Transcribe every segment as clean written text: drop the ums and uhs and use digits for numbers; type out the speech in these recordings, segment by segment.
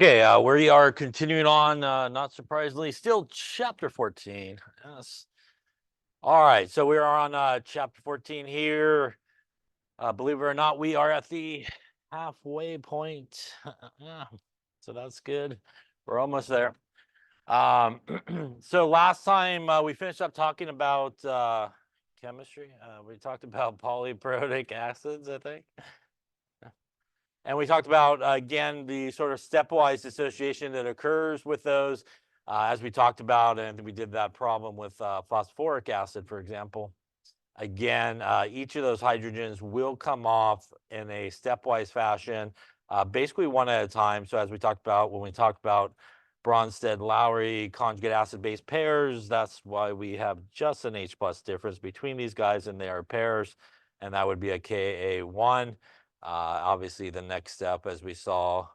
Okay, we are continuing on, not surprisingly, still chapter 14. Yes. All right, so we are on chapter 14 here. Believe it or not, we are at the halfway point. Yeah, so that's good. We're almost there. Um, so last time we finished up talking about chemistry. We talked about polyprotic acids, I think. And we talked about, again, the sort of stepwise dissociation that occurs with those, as we talked about, and we did that problem with phosphoric acid, for example. Again, each of those hydrogens will come off in a stepwise fashion, basically one at a time. So as we talked about when we talked about Bronsted-Lowry conjugate acid-base pairs, that's why we have just an H plus difference between these guys, and they are pairs, and that would be a Ka1. Obviously, the next step, as we saw,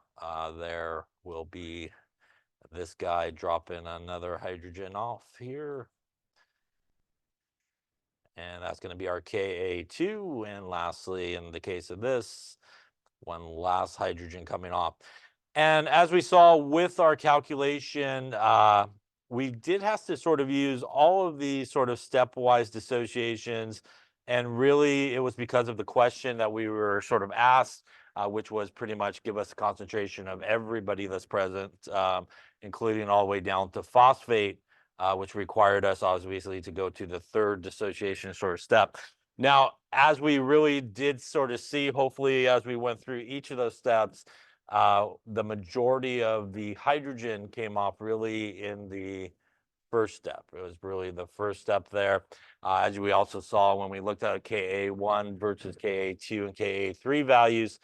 there will be this guy dropping another hydrogen off here. And that's going to be our Ka2. And lastly, in the case of this, one last hydrogen coming off. And as we saw with our calculation, we did have to sort of use all of these sort of stepwise dissociations. And really, it was because of the question that we were sort of asked, which was pretty much give us a concentration of everybody that's present, including all the way down to phosphate, which required us obviously to go to the third dissociation sort of step. Now, as we really did sort of see, hopefully, as we went through each of those steps, the majority of the hydrogen came off really in the first step. It was really the first step there. As we also saw when we looked at Ka1 versus Ka2 and Ka3 values,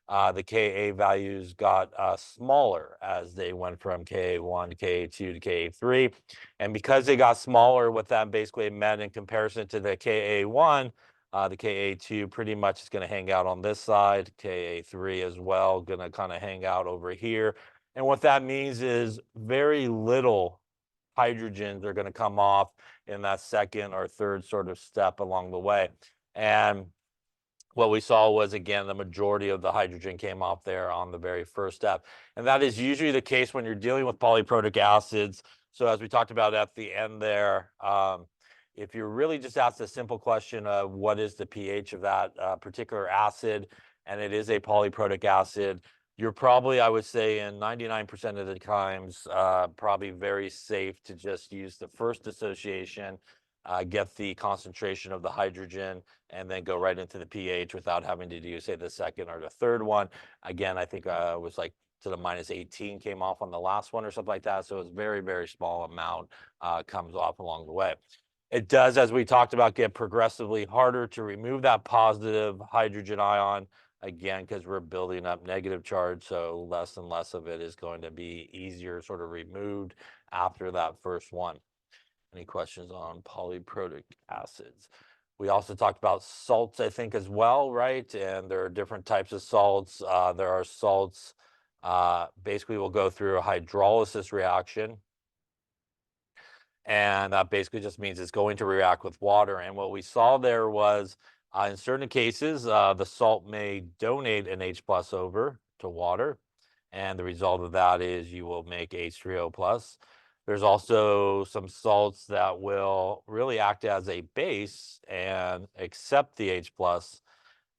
the Ka values got smaller as they went from Ka1 to Ka2 to Ka3. And because they got smaller, what that basically meant in comparison to the Ka1, the Ka2 pretty much is going to hang out on this side, Ka3 as well, going to kind of hang out over here. And what that means is very little hydrogens are going to come off in that second or third sort of step along the way. And what we saw was, again, the majority of the hydrogen came off there on the very first step. And that is usually the case when you're dealing with polyprotic acids. So as we talked about at the end there, if you're really just asked a simple question of what is the pH of that particular acid, and it is a polyprotic acid, you're probably, I would say, in 99% of the times, probably very safe to just use the first dissociation, get the concentration of the hydrogen, and then go right into the pH without having to do, say, the second or the third one. Again, I think it was like to the minus 18 came off on the last one or something like that. So it's very, very small amount comes off along the way. It does, as we talked about, get progressively harder to remove that positive hydrogen ion, again, because we're building up negative charge. So less and less of it is going to be easier sort of removed after that first one. Any questions on polyprotic acids? We also talked about salts, I think, as well, right? And there are different types of salts. There are salts, basically will go through a hydrolysis reaction. And that basically just means it's going to react with water. And what we saw there was, in certain cases, the salt may donate an H plus over to water. And the result of that is you will make H3O plus. There's also some salts that will really act as a base and accept the H plus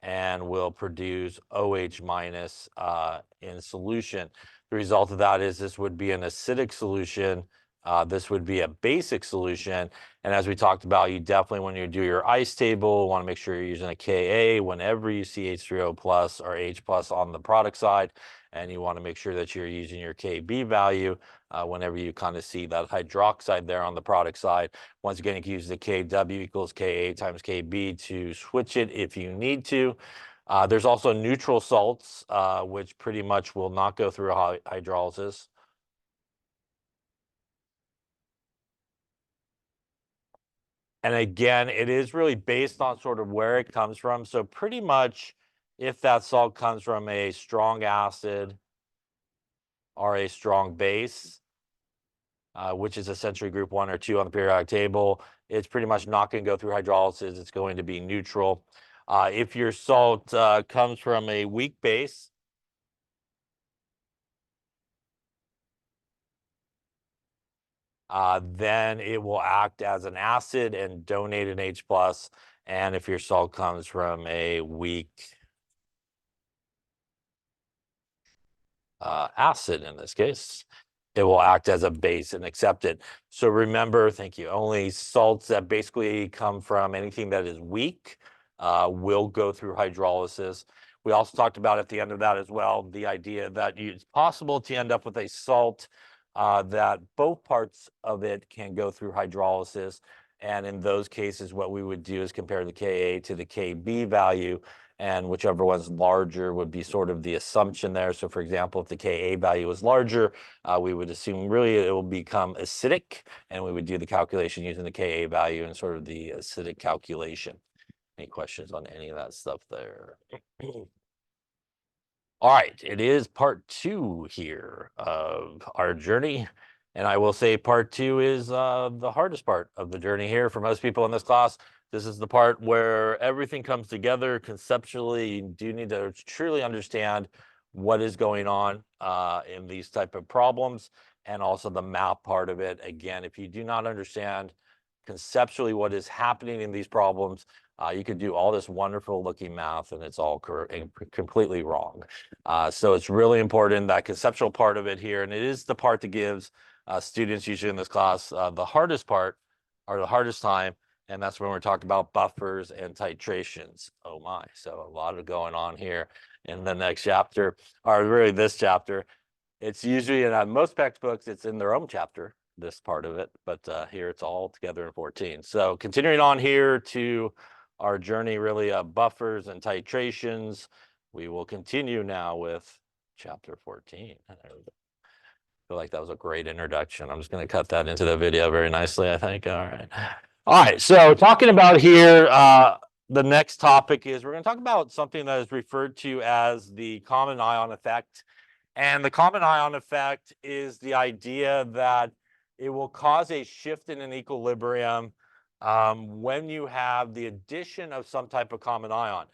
and will produce OH minus in solution. The result of that is this would be an acidic solution. This would be a basic solution. And as we talked about, you definitely, when you do your ICE table, want to make sure you're using a Ka whenever you see H3O plus or H plus on the product side. And you want to make sure that you're using your Kb value whenever you kind of see that hydroxide there on the product side. Once again, you can use the Kw equals Ka times Kb to switch it if you need to. There's also neutral salts, which pretty much will not go through hydrolysis. And again, it is really based on sort of where it comes from. So pretty much if that salt comes from a strong acid or a strong base, which is essentially group 1 or 2 on the periodic table, it's pretty much not going to go through hydrolysis. It's going to be neutral. If your salt comes from a weak base, then it will act as an acid and donate an H plus. And if your salt comes from a weak acid in this case, it will act as a base and accept it. So remember, thank you, only salts that basically come from anything that is weak will go through hydrolysis. We also talked about at the end of that as well, the idea that it's possible to end up with a salt that both parts of it can go through hydrolysis. And in those cases, what we would do is compare the Ka to the Kb value, and whichever one's larger would be sort of the assumption there. So for example, if the Ka value is larger, we would assume really it will become acidic, and we would do the calculation using the Ka value and sort of the acidic calculation. Any questions on any of that stuff there? All right, it is part 2 here of our journey. And I will say part 2 is the hardest part of the journey here for most people in this class. This is the part where everything comes together conceptually. You do need to truly understand what is going on in these type of problems, and also the math part of it. Again, if you do not understand conceptually what is happening in these problems, you could do all this wonderful looking math and it's all completely wrong. So it's really important, that conceptual part of it here, and it is the part that gives students usually in this class the hardest part or the hardest time, and that's when we're talking about buffers and titrations. Oh my, so a lot of going on here in the next chapter, or really this chapter. It's usually in most textbooks, it's in their own chapter, this part of it, but here it's all together in 14. So continuing on here to our journey really of buffers and titrations, we will continue now with chapter 14. I feel like that was a great introduction. I'm just going to cut that into the video very nicely, I think. All right. All right, so talking about here, the next topic is we're going to talk about something that is referred to as the common ion effect. And the common ion effect is the idea that it will cause a shift in an equilibrium when you have the addition of some type of common ion.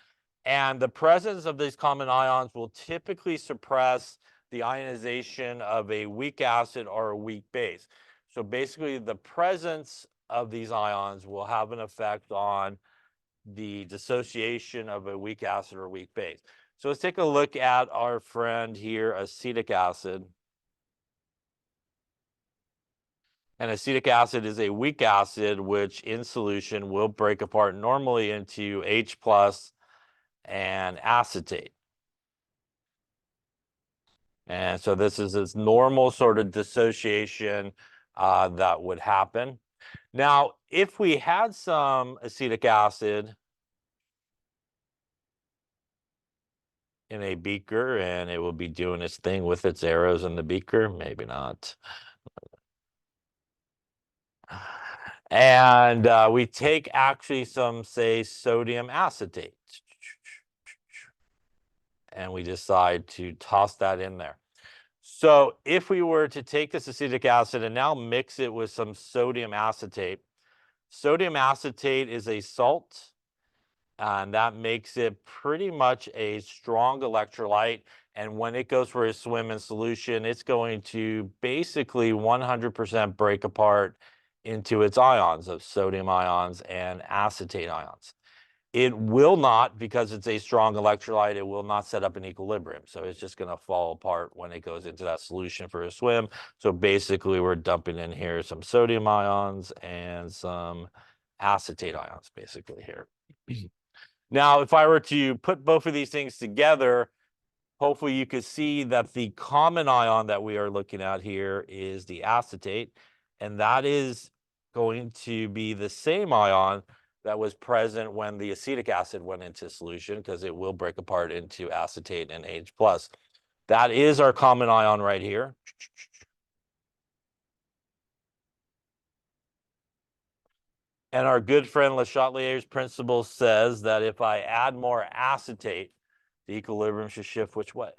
And the presence of these common ions will typically suppress the ionization of a weak acid or a weak base. So basically, the presence of these ions will have an effect on the dissociation of a weak acid or weak base. So let's take a look at our friend here, acetic acid. And acetic acid is a weak acid, which in solution will break apart normally into H plus and acetate. And so this is this normal sort of dissociation that would happen. Now, if we had some acetic acid in a beaker and it will be doing its thing with its arrows in the beaker, maybe not. And we take actually some, say, sodium acetate, and we decide to toss that in there. So if we were to take this acetic acid and now mix it with some sodium acetate is a salt, and that makes it pretty much a strong electrolyte. And when it goes for a swim in solution, it's going to basically 100% break apart into its ions of sodium ions and acetate ions. It will not, because it's a strong electrolyte, it will not set up an equilibrium. So it's just going to fall apart when it goes into that solution for a swim. So basically, we're dumping in here some sodium ions and some acetate ions, basically here. Now, if I were to put both of these things together, hopefully you could see that the common ion that we are looking at here is the acetate, and that is going to be the same ion that was present when the acetic acid went into solution, because it will break apart into acetate and H plus. That is our common ion right here. And our good friend Le Chatelier's principle says that if I add more acetate, the equilibrium should shift which way?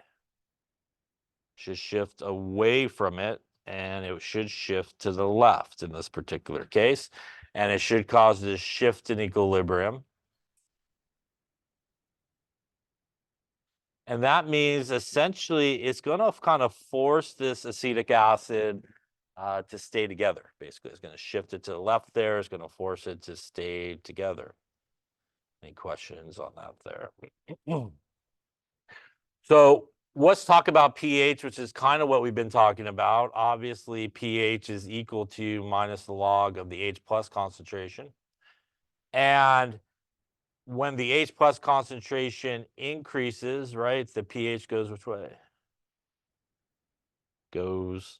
Should shift away from it, and it should shift to the left in this particular case. And it should cause this shift in equilibrium. And that means essentially it's going to kind of force this acetic acid to stay together. Basically, it's going to shift it to the left there. It's going to force it to stay together. Any questions on that there? So let's talk about pH, which is kind of what we've been talking about. Obviously, pH is equal to minus the log of the H plus concentration. And when the H plus concentration increases, right, the pH goes which way? Goes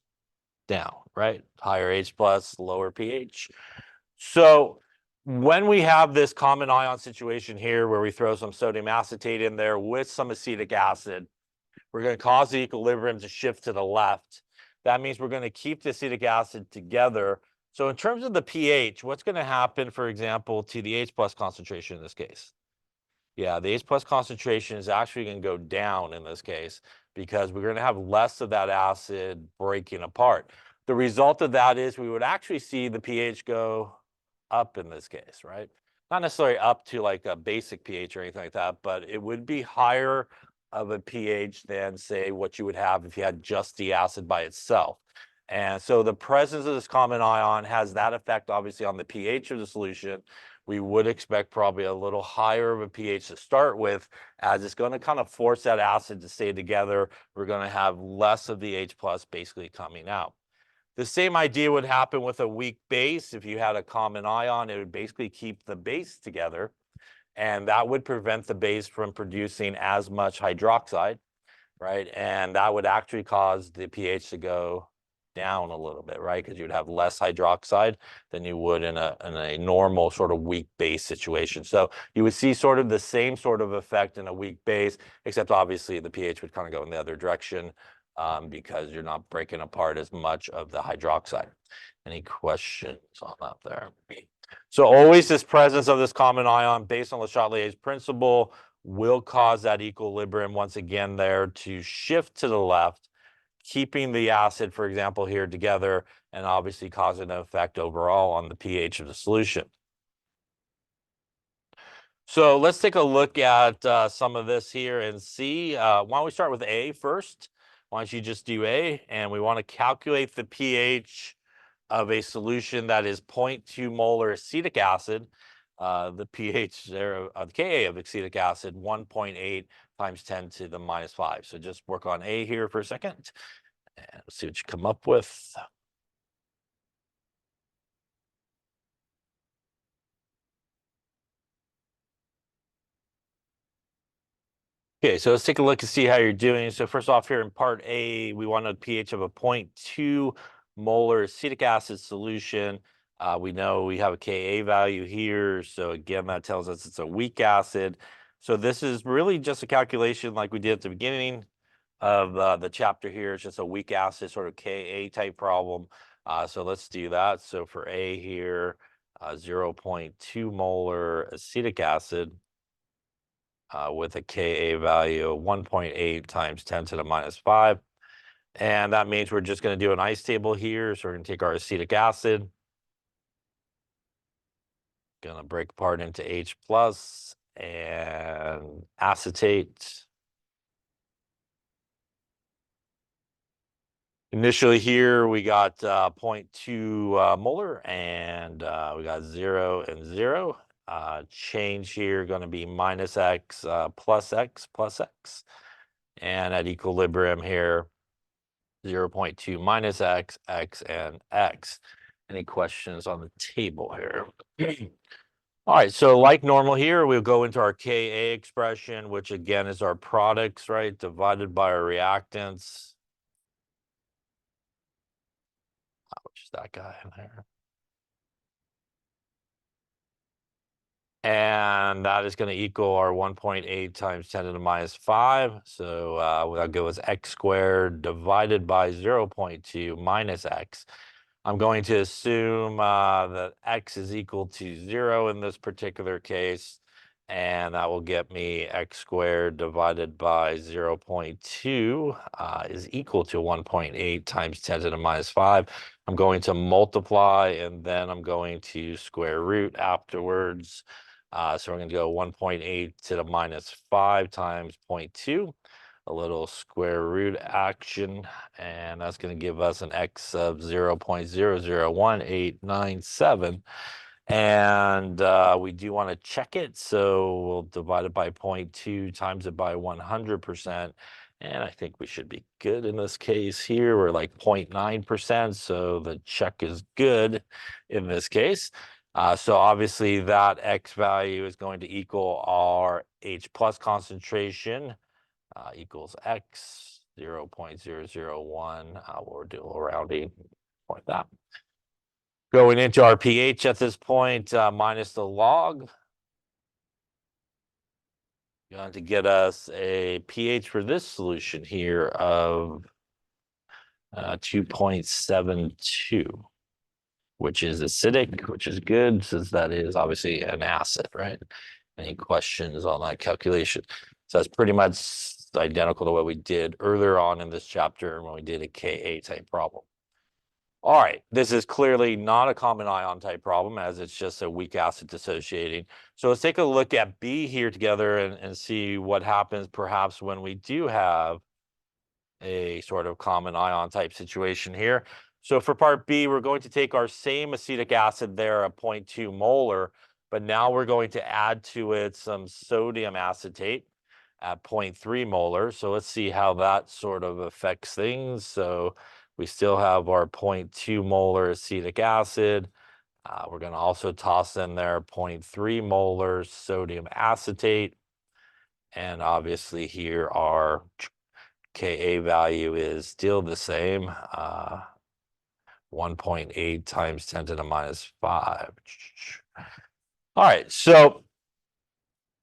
down, right? Higher H plus, lower pH. So when we have this common ion situation here where we throw some sodium acetate in there with some acetic acid, we're going to cause the equilibrium to shift to the left. That means we're going to keep the acetic acid together. So in terms of the pH, what's going to happen, for example, to the H plus concentration in this case? Yeah, the H plus concentration is actually going to go down in this case because we're going to have less of that acid breaking apart. The result of that is we would actually see the pH go up in this case, right? Not necessarily up to like a basic pH or anything like that, but it would be higher of a pH than, say, what you would have if you had just the acid by itself. And so the presence of this common ion has that effect, obviously, on the pH of the solution. We would expect probably a little higher of a pH to start with, as it's going to kind of force that acid to stay together. We're going to have less of the H plus basically coming out. The same idea would happen with a weak base. If you had a common ion, it would basically keep the base together, and that would prevent the base from producing as much hydroxide, right? And that would actually cause the pH to go down a little bit, right? Because you'd have less hydroxide than you would in a normal sort of weak base situation. So you would see sort of the same sort of effect in a weak base, except obviously the pH would kind of go in the other direction because you're not breaking apart as much of the hydroxide. Any questions on that there? So always this presence of this common ion based on Le Chatelier's principle will cause that equilibrium once again there to shift to the left, keeping the acid, for example, here together, and obviously causing an effect overall on the pH of the solution. So let's take a look at some of this here and see. Why don't we start with A first? Why don't you just do A? And we want to calculate the pH of a solution that is 0.2 molar acetic acid. The pH there, the Ka of acetic acid, 1.8 times 10 to the minus 5. So just work on A here for a second and see what you come up with. Okay, so let's take a look and see how you're doing. So first off here in part A, we want a pH of a 0.2 molar acetic acid solution. We know we have a Ka value here. So again, that tells us it's a weak acid. So this is really just a calculation like we did at the beginning of the chapter here. It's just a weak acid sort of Ka type problem. So let's do that. So for A here, 0.2 molar acetic acid with a Ka value of 1.8 times 10 to the minus 5. And that means we're just going to do an ice table here. So we're going to take our acetic acid, going to break apart into H plus and acetate. Initially here, we got 0.2 molar, and we got 0 and 0. Change here going to be minus X plus X plus X. And at equilibrium here, 0.2 minus X, X, and X. Any questions on the table here? All right, so like normal here, we'll go into our Ka expression, which again is our products, right, divided by our reactants. Which is that guy in there. And that is going to equal our 1.8 times 10 to the minus 5. So that'll go as x squared divided by 0.2 minus x. I'm going to assume that x is equal to 0 in this particular case. And that will get me x squared divided by 0.2 is equal to 1.8 times 10 to the minus 5. I'm going to multiply, and then I'm going to square root afterwards. So we're going to go 1.8 to the minus 5 times 0.2. a little square root action, and that's going to give us an x of 0.001897. And we do want to check it, so we'll divide it by 0.2, times it by 100%. And I think we should be good in this case here. We're like 0.9%, so the check is good in this case. So obviously that X value is going to equal our H plus concentration, equals X 0.001. We'll do a little rounding like that. Going into our pH at this point, minus the log, going to get us a pH for this solution here of 2.72, which is acidic, which is good since that is obviously an acid, right? Any questions on that calculation? So that's pretty much identical to what we did earlier on in this chapter when we did a Ka type problem. All right, this is clearly not a common ion type problem, as it's just a weak acid dissociating. So let's take a look at B here together and see what happens perhaps when we do have a sort of common ion type situation here. So for part B, we're going to take our same acetic acid there, a 0.2 molar, but now we're going to add to it some sodium acetate at 0.3 molar. So let's see how that sort of affects things. So we still have our 0.2 molar acetic acid. We're going to also toss in there 0.3 molar sodium acetate. And obviously here our Ka value is still the same, 1.8 times 10 to the minus 5. All right, so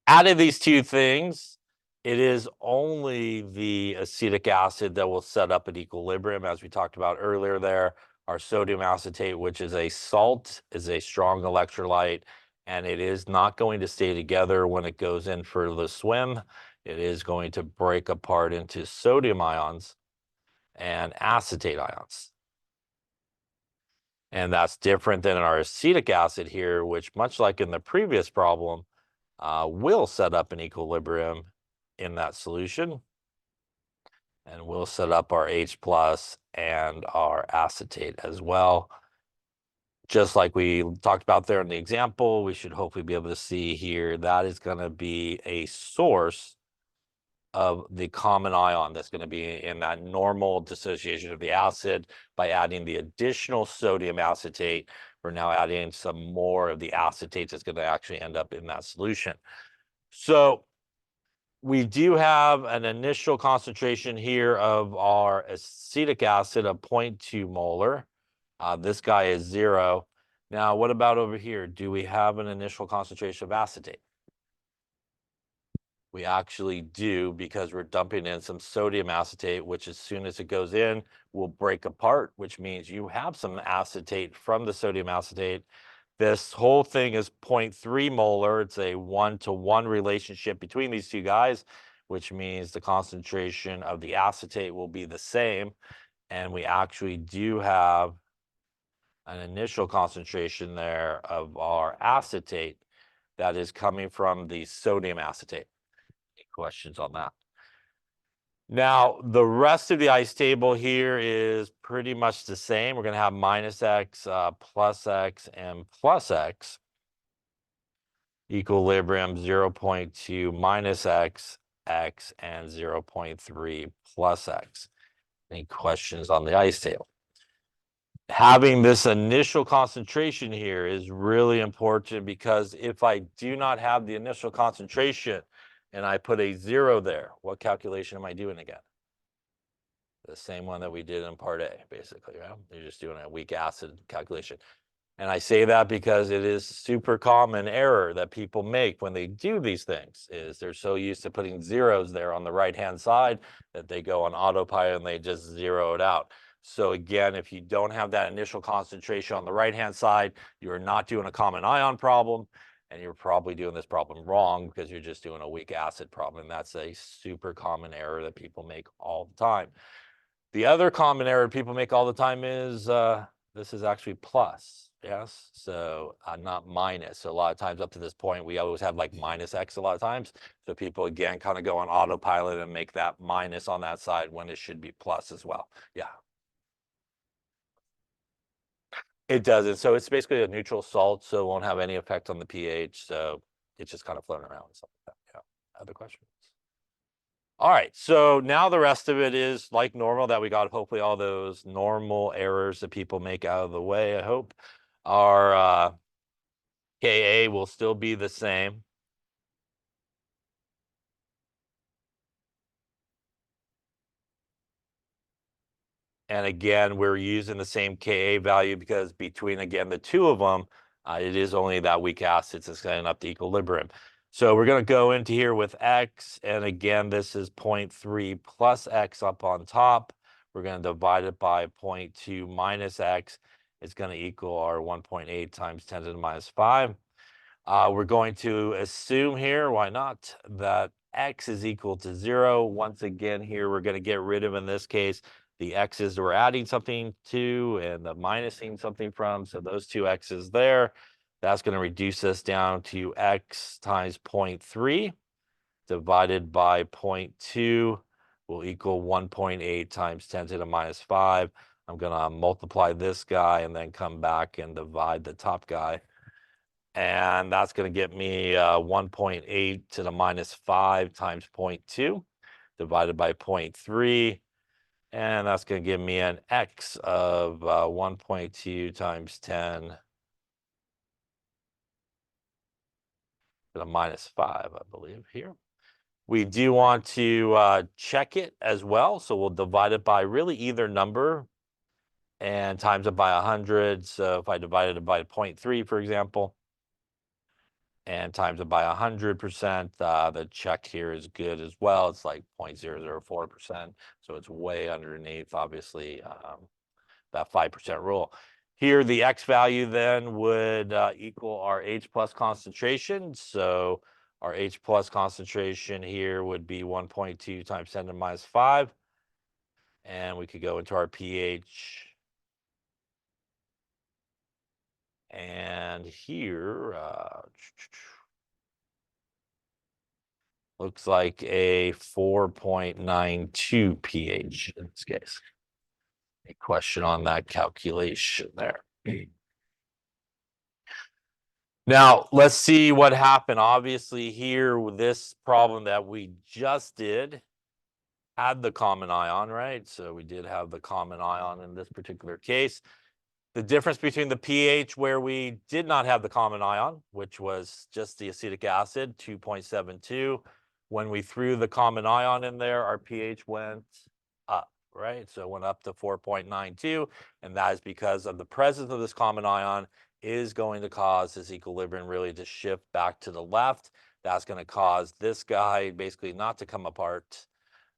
out of these two things, it is only the acetic acid that will set up an equilibrium, as we talked about earlier there. Our sodium acetate, which is a salt, is a strong electrolyte, and it is not going to stay together when it goes in for the swim. It is going to break apart into sodium ions and acetate ions. And that's different than our acetic acid here, which, much like in the previous problem, will set up an equilibrium in that solution. And we'll set up our H plus and our acetate as well. Just like we talked about there in the example, we should hopefully be able to see here that is going to be a source of the common ion that's going to be in that normal dissociation of the acid. By adding the additional sodium acetate, we're now adding some more of the acetates that's going to actually end up in that solution. So we do have an initial concentration here of our acetic acid of 0.2 molar. This guy is 0. Now, what about over here? Do we have an initial concentration of acetate? We actually do, because we're dumping in some sodium acetate, which as soon as it goes in, will break apart, which means you have some acetate from the sodium acetate. This whole thing is 0.3 molar. It's a 1-to-1 relationship between these two guys, which means the concentration of the acetate will be the same. And we actually do have an initial concentration there of our acetate that is coming from the sodium acetate. Any questions on that? Now, the rest of the ice table here is pretty much the same. We're going to have minus X, plus X, and plus X. Equilibrium 0.2 minus X, X, and 0.3 plus X. Any questions on the ice table? Having this initial concentration here is really important, because if I do not have the initial concentration and I put a 0 there, what calculation am I doing again? The same one that we did in part A, basically, right? You're just doing a weak acid calculation. And I say that because it is super common error that people make when they do these things, is they're so used to putting zeros there on the right-hand side that they go on autopilot and they just zero it out. So again, if you don't have that initial concentration on the right-hand side, you're not doing a common ion problem, and you're probably doing this problem wrong because you're just doing a weak acid problem. And that's a super common error that people make all the time. The other common error people make all the time is this is actually plus. Yes, so not minus. So a lot of times up to this point, we always have like minus X a lot of times. So people again kind of go on autopilot and make that minus on that side when it should be plus as well. Yeah, it doesn't. So it's basically a neutral salt, so it won't have any effect on the pH. So it's just kind of floating around and stuff like that. Yeah. Other questions? All right, so now the rest of it is like normal that we got hopefully all those normal errors that people make out of the way, I hope. Our Ka will still be the same. And again, we're using the same Ka value because between, again, the two of them, it is only that weak acids that's getting up to equilibrium. So we're going to go into here with X. And again, this is 0.3 plus X up on top. We're going to divide it by 0.2 minus X. It's going to equal our 1.8 times 10 to the minus 5. We're going to assume here, why not, that X is equal to 0. Once again, here we're going to get rid of, in this case, the X's we're adding something to and the minusing something from. So those two X's there, that's going to reduce us down to X times 0.3 divided by 0.2 will equal 1.8 times 10 to the minus 5. I'm going to multiply this guy and then come back and divide the top guy. And that's going to get me 1.8 to the minus 5 times 0.2 divided by 0.3. And that's going to give me an X of 1.2 times 10 to the minus 5, I believe, here. We do want to check it as well. So we'll divide it by really either number and times it by 100. So if I divided it by 0.3, for example, and times it by 100%, the check here is good as well. It's like 0.004%. So it's way underneath, obviously, that 5% rule. Here, the X value then would equal our H plus concentration. So our H plus concentration here would be 1.2 times 10 to the minus 5. And we could go into our pH. And here, looks like a 4.92 pH in this case. A question on that calculation there. Now, let's see what happened. Obviously, here with this problem that we just did had the common ion, right? So we did have the common ion in this particular case. The difference between the pH where we did not have the common ion, which was just the acetic acid, 2.72. When we threw the common ion in there, our pH went up, right? So it went up to 4.92, and that is because of the presence of this common ion is going to cause this equilibrium really to shift back to the left. That's going to cause this guy basically not to come apart.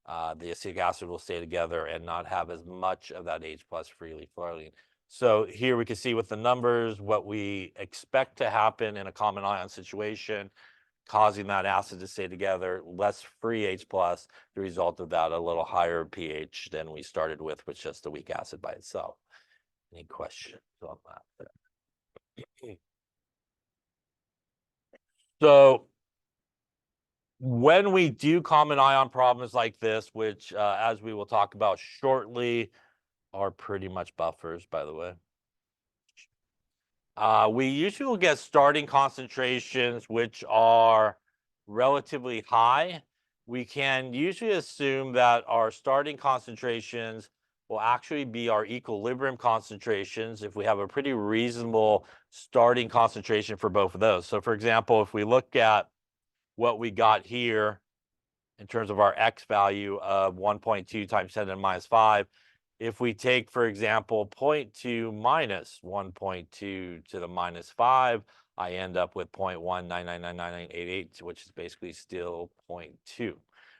The acetic acid will stay together and not have as much of that H plus freely floating. So here we can see with the numbers what we expect to happen in a common ion situation, causing that acid to stay together, less free H plus, the result of that a little higher pH than we started with just the weak acid by itself. Any questions on that? So when we do common ion problems like this, which as we will talk about shortly, are pretty much buffers, by the way. We usually will get starting concentrations which are relatively high. We can usually assume that our starting concentrations will actually be our equilibrium concentrations if we have a pretty reasonable starting concentration for both of those. So for example, if we look at what we got here in terms of our X value of 1.2 times 10 to the minus 5, if we take, for example, 0.2 minus 1.2 to the minus 5, I end up with 0.1999988, which is basically still 0.2,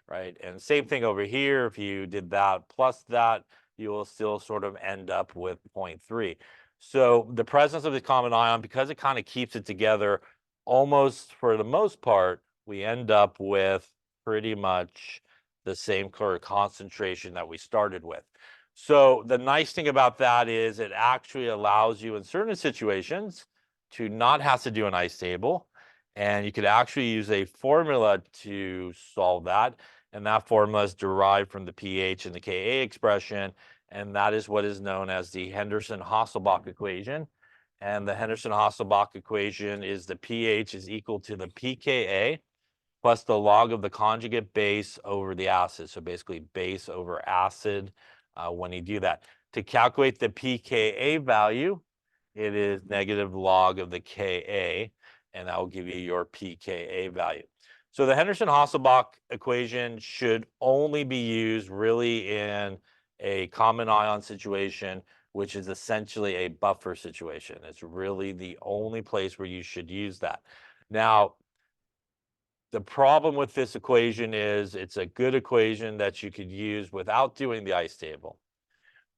right? And same thing over here. If you did that plus that, you will still sort of end up with 0.3. So the presence of the common ion, because it kind of keeps it together, almost for the most part, we end up with pretty much the same concentration that we started with. So the nice thing about that is it actually allows you in certain situations to not have to do an ice table. And you could actually use a formula to solve that. And that formula is derived from the pH and the Ka expression. And that is what is known as the Henderson-Hasselbalch equation. And the Henderson-Hasselbalch equation is the pH is equal to the pKa plus the log of the conjugate base over the acid. So basically base over acid when you do that. To calculate the pKa value, it is negative log of the Ka, and that will give you your pKa value. So the Henderson-Hasselbalch equation should only be used really in a common ion situation, which is essentially a buffer situation. It's really the only place where you should use that. Now, the problem with this equation is it's a good equation that you could use without doing the ice table.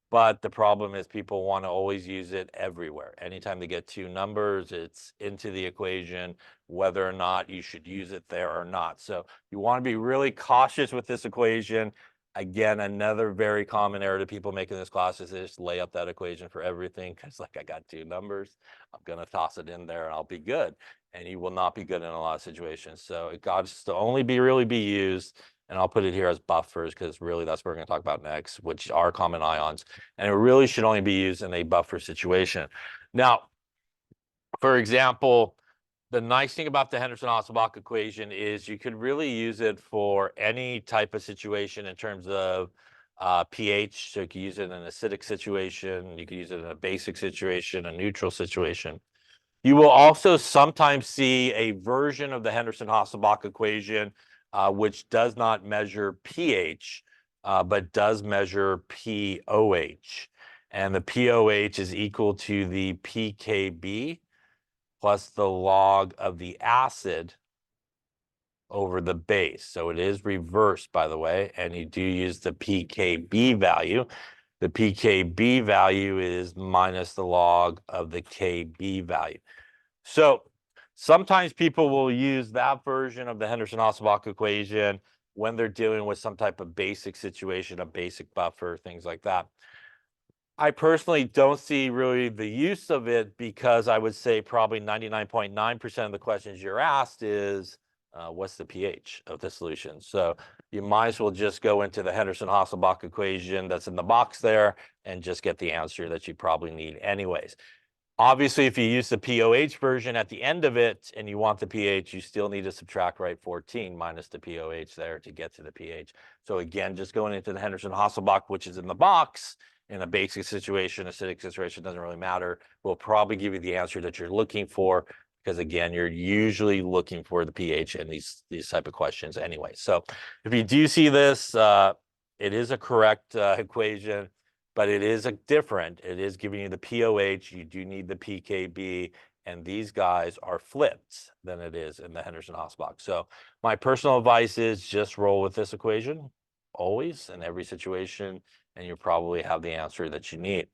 But the problem is people want to always use it everywhere. Anytime they get two numbers, it's into the equation, whether or not you should use it there or not. So you want to be really cautious with this equation. Again, another very common error to people making this class is they just lay up that equation for everything because like I got two numbers, I'm going to toss it in there and I'll be good. And you will not be good in a lot of situations. So it got to only really be used, and I'll put it here as buffers because really that's what we're going to talk about next, which are common ions. And it really should only be used in a buffer situation. Now, for example, the nice thing about the Henderson-Hasselbalch equation is you could really use it for any type of situation in terms of pH. So you could use it in an acidic situation, you could use it in a basic situation, a neutral situation. You will also sometimes see a version of the Henderson-Hasselbalch equation which does not measure pH, but does measure pOH. And the pOH is equal to the pKb plus the log of the acid over the base. So it is reversed, by the way, and you do use the pKb value. The pKb value is minus the log of the Kb value. So sometimes people will use that version of the Henderson-Hasselbalch equation when they're dealing with some type of basic situation, a basic buffer, things like that. I personally don't see really the use of it because I would say probably 99.9% of the questions you're asked is, what's the pH of the solution? So you might as well just go into the Henderson-Hasselbalch equation that's in the box there and just get the answer that you probably need anyways. Obviously, if you use the pOH version at the end of it and you want the pH, you still need to subtract, right, 14 minus the pOH there to get to the pH. So again, just going into the Henderson-Hasselbalch, which is in the box, in a basic situation, acidic situation, doesn't really matter, will probably give you the answer that you're looking for because, again, you're usually looking for the pH in these type of questions anyway. So if you do see this, it is a correct equation. But it is different. It is giving you the pOH. You do need the pKb, and these guys are flipped than it is in the Henderson-Hasselbalch. So my personal advice is just roll with this equation always in every situation, and you probably have the answer that you need.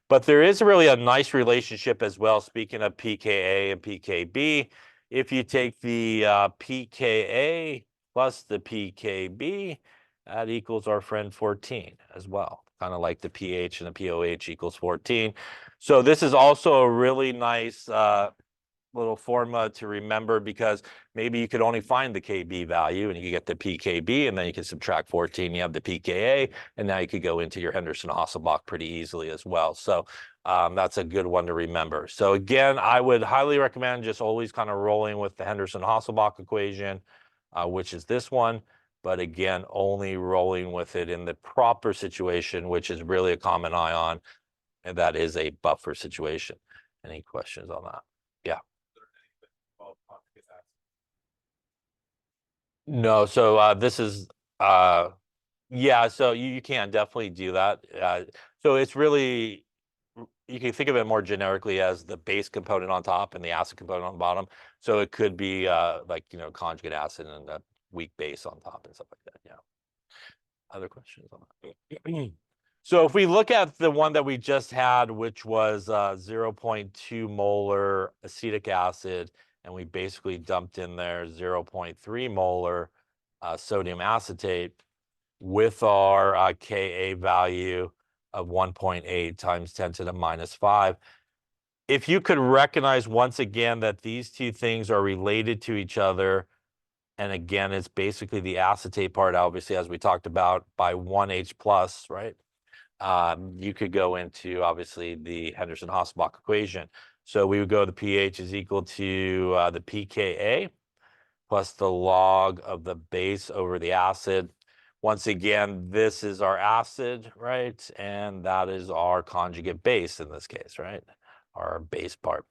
But there is really a nice relationship as well. Speaking of pKa and pKb, if you take the pKa plus the pKb, that equals our friend 14 as well. Kind of like the pH and the pOH equals 14. So this is also a really nice little formula to remember because maybe you could only find the Kb value and you get the pKb and then you can subtract 14, you have the pKa, and now you could go into your Henderson-Hasselbalch pretty easily as well. So that's a good one to remember. So again, I would highly recommend just always kind of rolling with the Henderson-Hasselbalch equation, which is this one. But again, only rolling with it in the proper situation, which is really a common ion, and that is a buffer situation. Any questions on that? Yeah. No, so this is yeah, so you can definitely do that. So it's really, you can think of it more generically as the base component on top and the acid component on the bottom. So it could be like, conjugate acid and a weak base on top and stuff like that. Yeah. Other questions on that? So if we look at the one that we just had, which was 0.2 molar acetic acid, and we basically dumped in there 0.3 molar sodium acetate with our Ka value of 1.8 times 10 to the minus 5. If you could recognize once again that these two things are related to each other, and again, it's basically the acetate part, obviously, as we talked about, by 1H plus, right? You could go into, obviously, the Henderson-Hasselbalch equation. So we would go the pH is equal to the pKa plus the log of the base over the acid. Once again, this is our acid, right? And that is our conjugate base in this case, right? Our base part.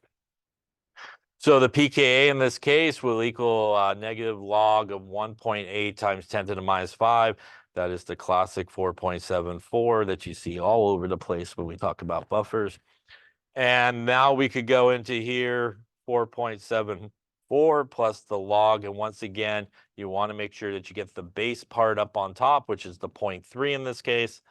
So the pKa in this case will equal negative log of 1.8 times 10 to the minus 5. That is the classic 4.74 that you see all over the place when we talk about buffers. And now we could go into here, 4.74 plus the log. And once again, you want to make sure that you get the base part up on top, which is the 0.3 in this case,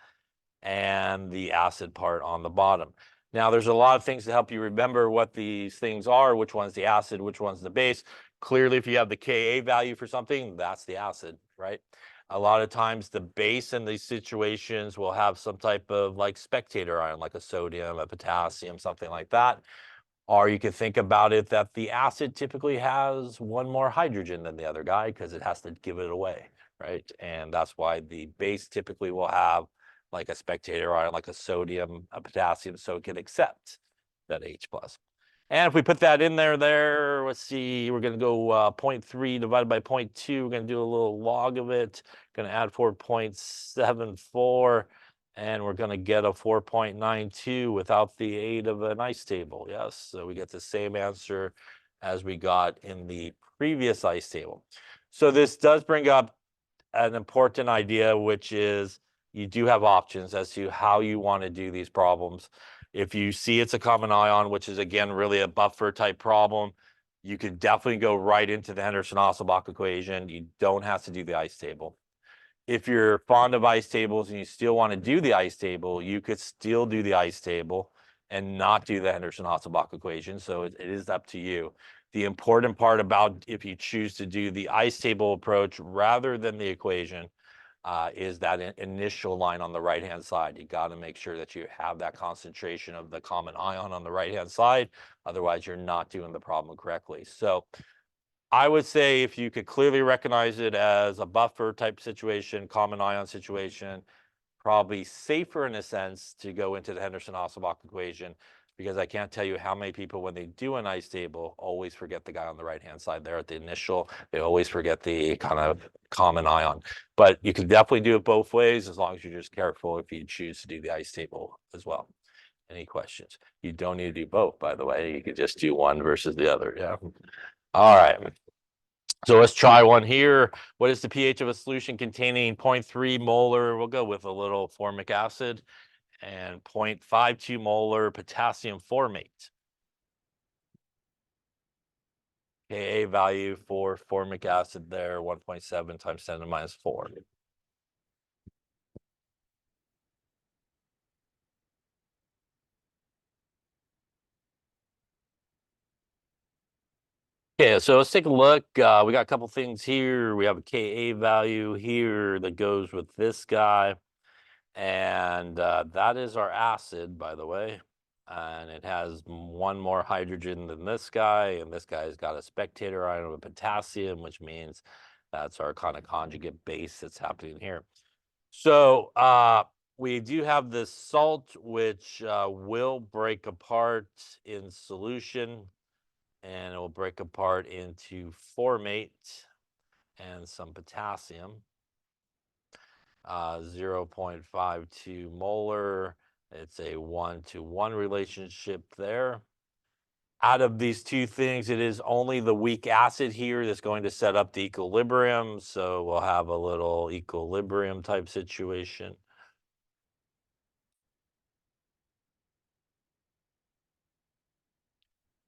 and the acid part on the bottom. Now, there's a lot of things to help you remember what these things are, which one's the acid, which one's the base. Clearly, if you have the Ka value for something, that's the acid, right? A lot of times the base in these situations will have some type of like spectator ion, like a sodium, a potassium, something like that. Or you could think about it that the acid typically has one more hydrogen than the other guy because it has to give it away, right? And that's why the base typically will have like a spectator ion, like a sodium, a potassium, so it can accept that H plus. And if we put that in there, let's see, we're going to go 0.3 divided by 0.2. We're going to do a little log of it. Going to add 4.74, and we're going to get a 4.92 without the aid of an ice table. Yes, so we get the same answer as we got in the previous ice table. So this does bring up an important idea, which is you do have options as to how you want to do these problems. If you see it's a common ion, which is again really a buffer type problem, you could definitely go right into the Henderson-Hasselbalch equation. You don't have to do the ice table. If you're fond of ice tables and you still want to do the ice table, you could still do the ice table and not do the Henderson-Hasselbalch equation. So it is up to you. The important part about if you choose to do the ice table approach rather than the equation is that initial line on the right-hand side. You got to make sure that you have that concentration of the common ion on the right-hand side. Otherwise, you're not doing the problem correctly. So I would say if you could clearly recognize it as a buffer type situation, common ion situation, probably safer in a sense to go into the Henderson-Hasselbalch equation, because I can't tell you how many people, when they do an ice table, always forget the guy on the right-hand side there at the initial. They always forget the kind of common ion. But you can definitely do it both ways as long as you're just careful if you choose to do the ice table as well. Any questions? You don't need to do both, by the way. You could just do one versus the other. Yeah. All right. So let's try one here. What is the pH of a solution containing 0.3 molar? We'll go with a little formic acid and 0.52 molar potassium formate. Ka value for formic acid there, 1.7 times 10 to the minus 4. Okay, so let's take a look. We got a couple things here. We have a Ka value here that goes with this guy. And that is our acid, by the way. And it has one more hydrogen than this guy. And this guy's got a spectator ion of potassium, which means that's our kind of conjugate base that's happening here. So we do have this salt, which will break apart in solution. And it will break apart into formate and some potassium. 0.52 molar. It's a 1-to-1 relationship there. Out of these two things, it is only the weak acid here that's going to set up the equilibrium. So we'll have a little equilibrium type situation.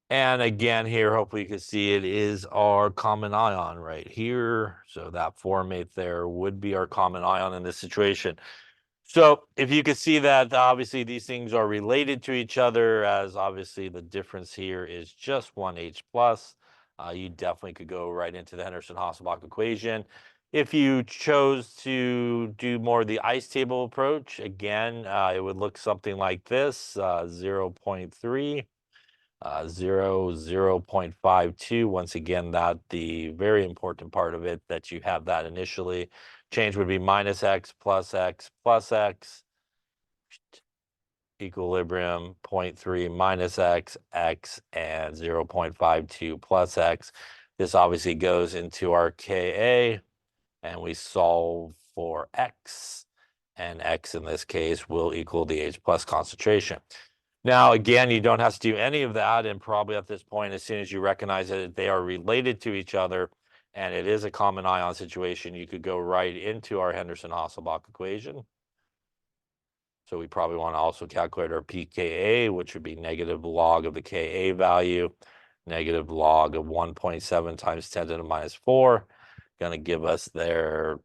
And again here, hopefully you can see it is our common ion right here. So that formate there would be our common ion in this situation. So if you can see that obviously these things are related to each other, as obviously the difference here is just 1H plus, you definitely could go right into the Henderson-Hasselbalch equation. If you chose to do more the ice table approach, again, it would look something like this, 0.3, 0.52. Once again, that the very important part of it that you have that initially. Change would be minus x plus x plus x. Equilibrium 0.3 minus x, x, and 0.52 plus x. This obviously goes into our Ka, and we solve for x, and x in this case will equal the H plus concentration. Now, again, you don't have to do any of that, and probably at this point, as soon as you recognize that they are related to each other, and it is a common ion situation, you could go right into our Henderson-Hasselbalch equation. So we probably want to also calculate our pKa, which would be negative log of the Ka value, negative log of 1.7 times 10 to the minus 4, going to give us there,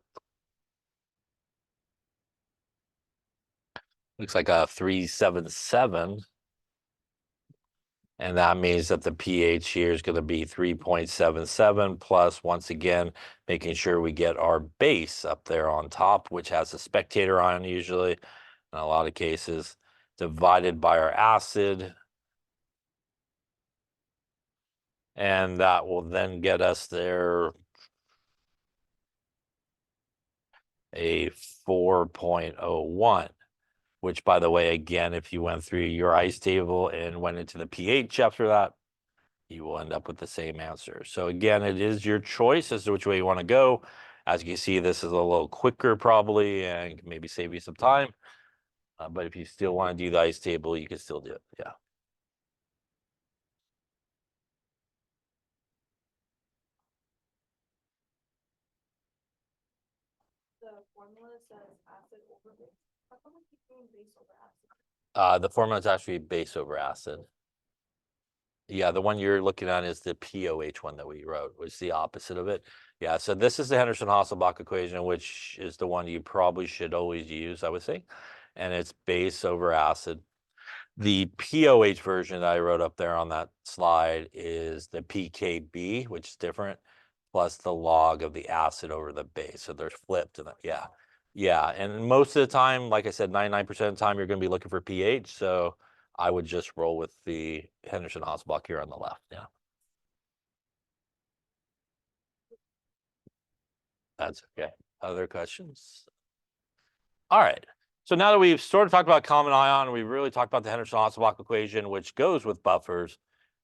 looks like a 377. And that means that the pH here is going to be 3.77 plus, once again, making sure we get our base up there on top, which has a spectator ion usually, in a lot of cases, divided by our acid. And that will then get us there a 4.01, which, by the way, again, if you went through your ice table and went into the pH after that, you will end up with the same answer. So again, it is your choice as to which way you want to go. As you can see, this is a little quicker probably and can maybe save you some time. But if you still want to do the ice table, you can still do it. Yeah. The formula says acid over base. How come we keep doing base over acid? The formula is actually base over acid. Yeah, the one you're looking at is the POH one that we wrote, which is the opposite of it. Yeah, so this is the Henderson-Hasselbalch equation, which is the one you probably should always use, I would say. And it's base over acid. The POH version that I wrote up there on that slide is the PKB, which is different, plus the log of the acid over the base. So they're flipped. Yeah. Yeah. And most of the time, like I said, 99% of the time, you're going to be looking for pH. So I would just roll with the Henderson-Hasselbalch here on the left. Yeah. That's okay. Other questions? All right. So now that we've sort of talked about common ion, we've really talked about the Henderson-Hasselbalch equation, which goes with buffers.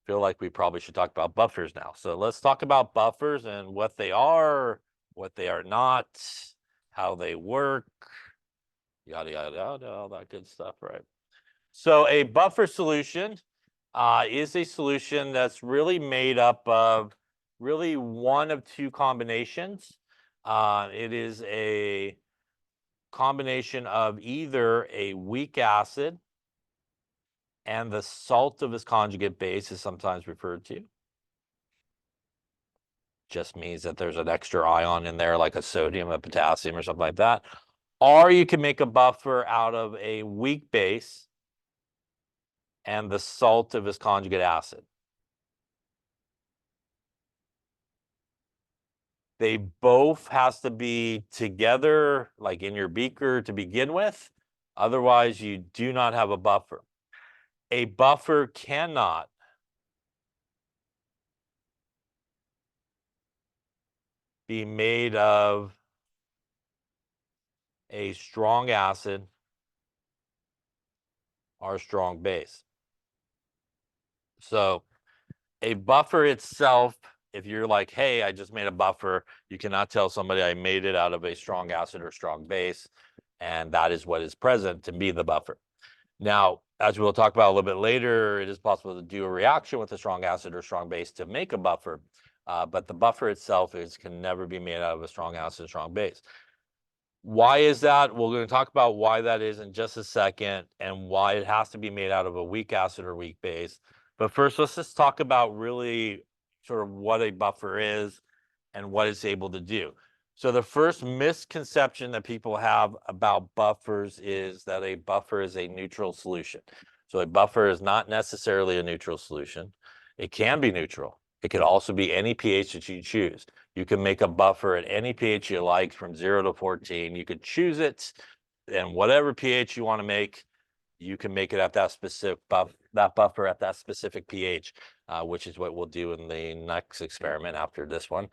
Feel like we probably should talk about buffers now. So let's talk about buffers and what they are not, how they work, yada, yada, yada, all that good stuff, right? So a buffer solution is a solution that's really made up of really one of two combinations. It is a combination of either a weak acid and the salt of its conjugate base is sometimes referred to. Just means that there's an extra ion in there, like a sodium, a potassium, or something like that. Or you can make a buffer out of a weak base and the salt of its conjugate acid. They both has to be together, like in your beaker to begin with. Otherwise, you do not have a buffer. A buffer cannot be made of a strong acid or a strong base. So a buffer itself, if you're like, hey, I just made a buffer, you cannot tell somebody I made it out of a strong acid or strong base, and that is what is present to be the buffer. Now, as we'll talk about a little bit later, it is possible to do a reaction with a strong acid or strong base to make a buffer, but the buffer itself can never be made out of a strong acid or strong base. Why is that? We're going to talk about why that is in just a second and why it has to be made out of a weak acid or weak base. But first, let's just talk about really sort of what a buffer is and what it's able to do. So the first misconception that people have about buffers is that a buffer is a neutral solution. So a buffer is not necessarily a neutral solution. It can be neutral. It could also be any pH that you choose. You can make a buffer at any pH you like from 0 to 14. You could choose it, and whatever pH you want to make, you can make it at that specific buffer at that specific pH, which is what we'll do in the next experiment after this one.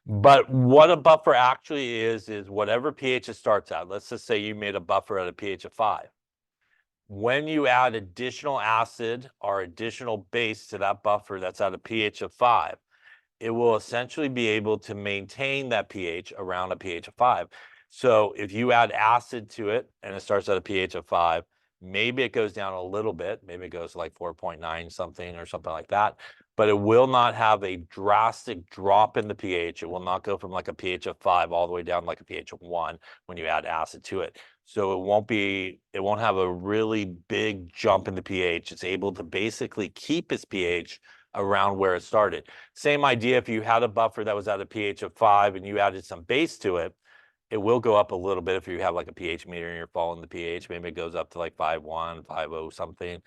But what a buffer actually is whatever pH it starts at. Let's just say you made a buffer at a pH of 5. When you add additional acid or additional base to that buffer that's at a pH of 5, it will essentially be able to maintain that pH around a pH of 5. So if you add acid to it and it starts at a pH of 5, maybe it goes down a little bit. Maybe it goes to like 4.9 something or something like that. But it will not have a drastic drop in the pH. It will not go from like a pH of 5 all the way down like a pH of 1 when you add acid to it. So it won't have a really big jump in the pH. It's able to basically keep its pH around where it started. Same idea if you had a buffer that was at a pH of 5 and you added some base to it, it will go up a little bit if you have like a pH meter and you're following the pH. Maybe it goes up to like 5.1, 5.0 something,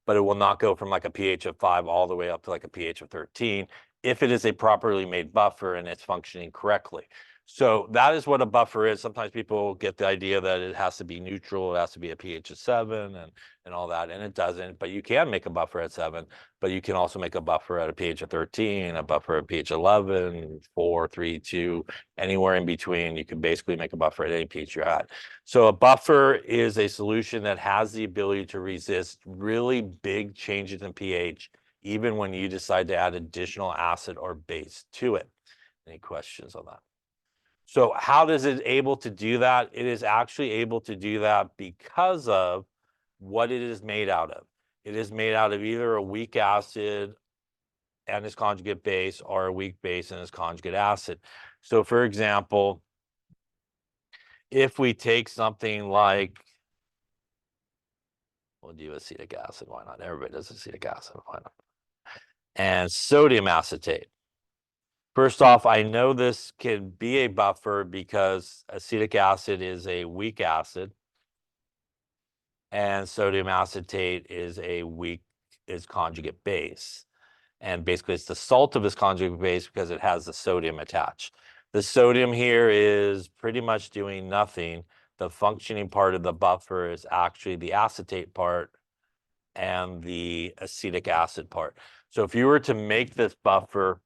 but it will not go from like a pH of 5 all the way up to like a pH of 13 if it is a properly made buffer and it's functioning correctly. So that is what a buffer is. Sometimes people get the idea that it has to be neutral, it has to be a pH of 7 and all that, and it doesn't. But you can make a buffer at 7, but you can also make a buffer at a pH of 13, a buffer at pH 11, 4, 3, 2, anywhere in between. You can basically make a buffer at any pH you're at. So a buffer is a solution that has the ability to resist really big changes in pH, even when you decide to add additional acid or base to it. Any questions on that? So how does it able to do that? It is actually able to do that because of what it is made out of. It is made out of either a weak acid and its conjugate base or a weak base and its conjugate acid. So for example, if we take something like, we'll do acetic acid, why not? Everybody does acetic acid, why not? And sodium acetate. First off, I know this can be a buffer because acetic acid is a weak acid and sodium acetate is conjugate base. And basically it's the salt of its conjugate base because it has the sodium attached. The sodium here is pretty much doing nothing. The functioning part of the buffer is actually the acetate part and the acetic acid part. So if you were to make this buffer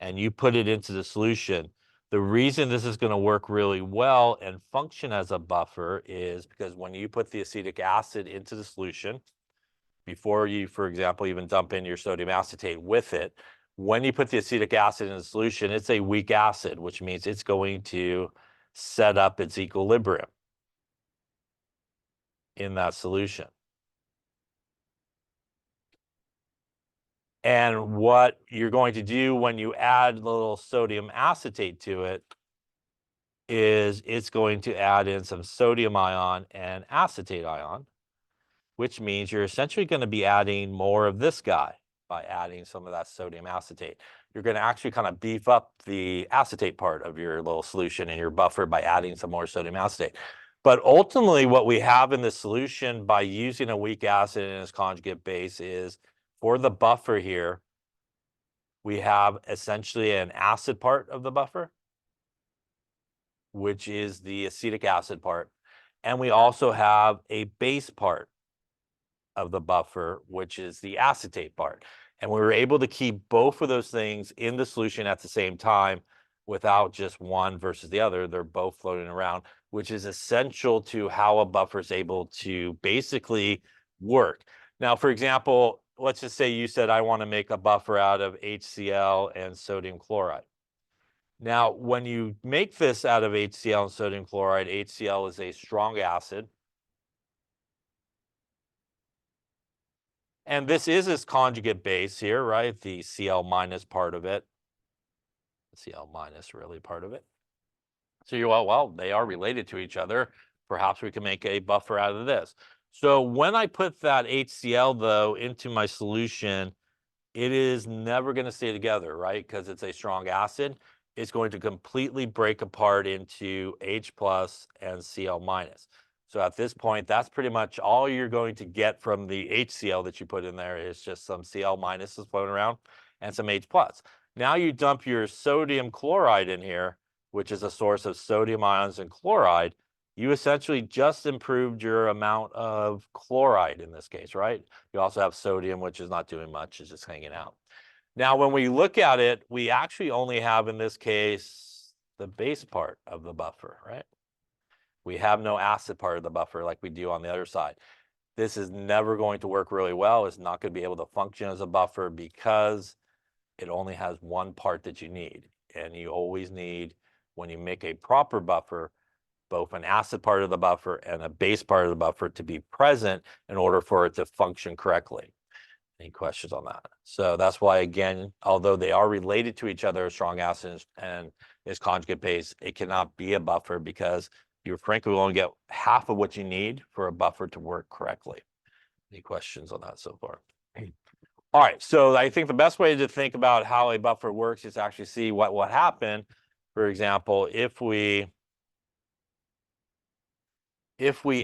and you put it into the solution, the reason this is going to work really well and function as a buffer is because when you put the acetic acid into the solution, before you, for example, even dump in your sodium acetate with it, when you put the acetic acid in the solution, it's a weak acid, which means it's going to set up its equilibrium in that solution. And what you're going to do when you add a little sodium acetate to it is it's going to add in some sodium ion and acetate ion, which means you're essentially going to be adding more of this guy by adding some of that sodium acetate. You're going to actually kind of beef up the acetate part of your little solution in your buffer by adding some more sodium acetate. But ultimately, what we have in the solution by using a weak acid in its conjugate base is, for the buffer here, we have essentially an acid part of the buffer, which is the acetic acid part. And we also have a base part of the buffer, which is the acetate part. And we were able to keep both of those things in the solution at the same time without just one versus the other. They're both floating around, which is essential to how a buffer is able to basically work. Now, for example, let's just say you said, I want to make a buffer out of HCl and sodium chloride. Now, when you make this out of HCl and sodium chloride, HCl is a strong acid. And this is its conjugate base here, right? The Cl minus part of it. Cl minus really part of it. So you're, well, they are related to each other. Perhaps we can make a buffer out of this. So when I put that HCl, though, into my solution, it is never going to stay together, right? Because it's a strong acid. It's going to completely break apart into H plus and Cl minus. So at this point, that's pretty much all you're going to get from the HCl that you put in there is just some Cl minuses floating around. and some H plus. Now you dump your sodium chloride in here, which is a source of sodium ions and chloride. You essentially just improved your amount of chloride in this case, right? You also have sodium, which is not doing much, it's just hanging out. Now, when we look at it, we actually only have, in this case, the base part of the buffer, right? We have no acid part of the buffer like we do on the other side. This is never going to work really well. It's not going to be able to function as a buffer because it only has one part that you need. And you always need, when you make a proper buffer, both an acid part of the buffer and a base part of the buffer to be present in order for it to function correctly. Any questions on that? So that's why, again, although they are related to each other, strong acid and its conjugate base, it cannot be a buffer because you frankly will only get half of what you need for a buffer to work correctly. Any questions on that so far? All right, so I think the best way to think about how a buffer works is to actually see what will happen. For example, if we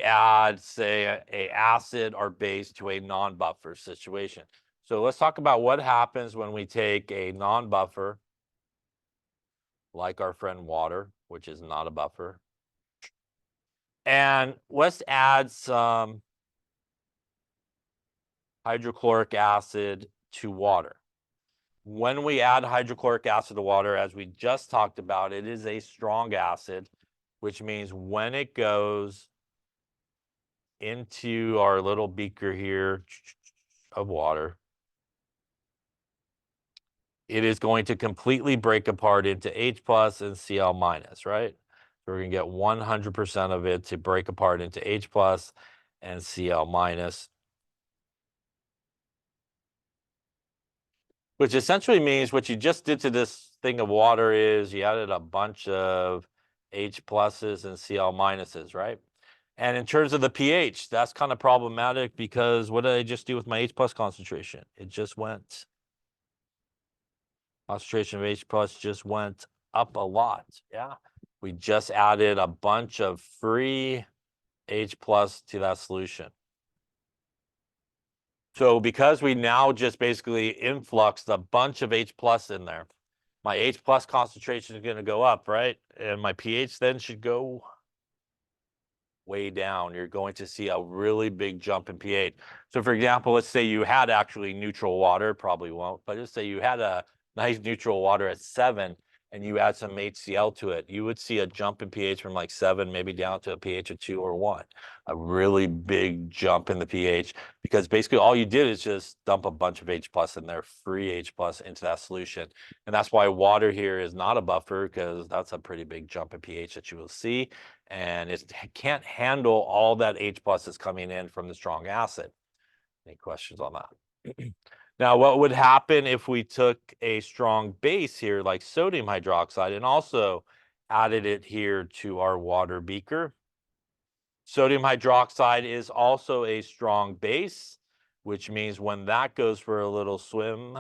add, say, a acid or base to a non-buffer situation. So let's talk about what happens when we take a non-buffer, like our friend water, which is not a buffer, and let's add some hydrochloric acid to water. When we add hydrochloric acid to water, as we just talked about, it is a strong acid, which means when it goes into our little beaker here of water, it is going to completely break apart into H plus and Cl minus, right? So we're going to get 100% of it to break apart into H plus and Cl minus, which essentially means what you just did to this thing of water is you added a bunch of H pluses and Cl minuses, right? And in terms of the pH, that's kind of problematic because what did I just do with my H plus concentration? It just went, concentration of H plus just went up a lot, yeah? We just added a bunch of free H plus to that solution. So because we now just basically influxed a bunch of H plus in there, my H plus concentration is going to go up, right? And my pH then should go way down. You're going to see a really big jump in pH. So for example, let's say you had actually neutral water, probably won't, but let's say you had a nice neutral water at 7 and you add some HCl to it, you would see a jump in pH from like 7, maybe down to a pH of 2 or 1. A really big jump in the pH because basically all you did is just dump a bunch of H plus in there, free H plus into that solution. And that's why water here is not a buffer because that's a pretty big jump in pH that you will see. And it can't handle all that H plus is coming in from the strong acid. Any questions on that? Now, what would happen if we took a strong base here, like sodium hydroxide, and also added it here to our water beaker? Sodium hydroxide is also a strong base, which means when that goes for a little swim,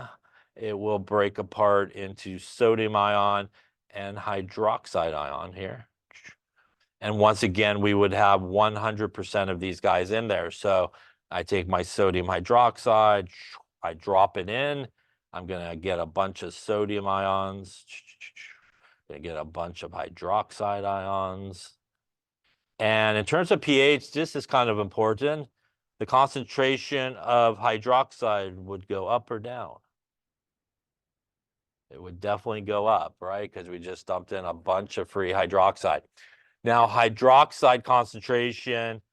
it will break apart into sodium ion and hydroxide ion here. And once again, we would have 100% of these guys in there. So I take my sodium hydroxide, I drop it in. I'm going to get a bunch of sodium ions. Going to get a bunch of hydroxide ions. And in terms of pH, this is kind of important. The concentration of hydroxide would go up or down. It would definitely go up, right? Because we just dumped in a bunch of free hydroxide. Now, hydroxide concentration